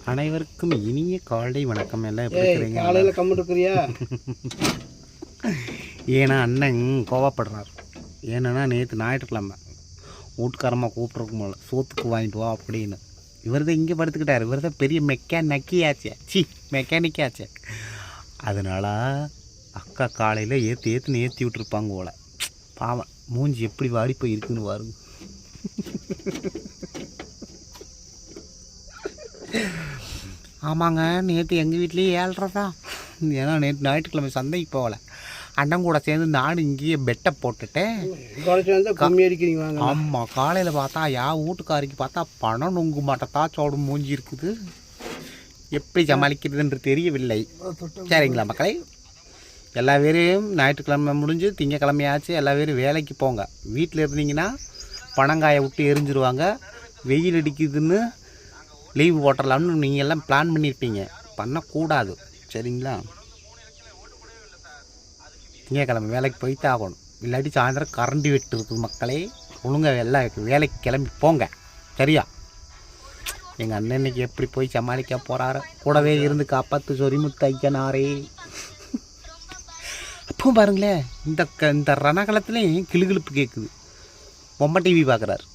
அனைவருக்கும் இனிய காலை வணக்கம். எல்லாம் எப்படி இருக்கிறீங்க? காலையில் கம்மிட்டு இருக்கிறியா? ஏன்னா அண்ணன் கோவப்படுறார். ஏன்னா நேற்று ஞாயிற்றுக்கிழமை வீட்டுக்காரமாக கூப்பிட்ருக்கும் போல சோத்துக்கு வாங்கிட்டு வா அப்படின்னு. இவர் தான் இங்கே படுத்துக்கிட்டார். இவர் தான் பெரிய மெக்கானிக்காச்சே. அதனால் அக்கா காலையில் ஏற்றுன்னு ஏற்றி விட்டுருப்பாங்க போல. பாவம் மூஞ்சி எப்படி வாடி போய் இருக்குன்னு பாருங்க. ஆமாங்க, நேற்று எங்கள் வீட்லேயே 7:30 தான். ஏன்னா நேற்று ஞாயிற்றுக்கிழமை சந்தைக்கு போகலை. அண்ணன் கூட சேர்ந்து நானும் இங்கேயே பெட்டை போட்டுட்டேன். ஆமாம், காலையில் பார்த்தா வீட்டுக்காரிக்கு பார்த்தா பணம் நொங்கு மாட்டத்தா சோடும் மூஞ்சி இருக்குது. எப்படி சமாளிக்கிறதுன்று தெரியவில்லை. சரிங்களா மக்களே, எல்லா பேரையும் ஞாயிற்றுக்கிழமை முடிஞ்சு திங்கக்கிழமையாச்சு எல்லா பேரும் வேலைக்கு போங்க. வீட்டில் இருந்தீங்கன்னா பணங்காயை விட்டு எரிஞ்சிருவாங்க. வெயில் அடிக்குதுன்னு லீவு போட்டுடலாம்னு நீங்கள் எல்லாம் பிளான் பண்ணியிருப்பீங்க. பண்ணக்கூடாது, சரிங்களா? திங்கக்கிழமை வேலைக்கு போய்த்து ஆகணும். இல்லாட்டி சாயந்தரம் கரண்டி வெட்டு இருக்குது மக்களே. ஒழுங்காக எல்லாம் வேலைக்கு கிளம்பி போங்க, சரியா? எங்கள் அண்ணன் இன்னைக்கு எப்படி போய் சமாளிக்க போகிறாரு. கூடவே இருந்து காப்பாற்று சொரிமுத்து ஐயனாரே. அப்போ பாருங்களேன், இந்த ரணகாலத்துலேயும் கிளுகிழுப்பு கேட்குது. பொம்மை டிவி பார்க்குறாரு.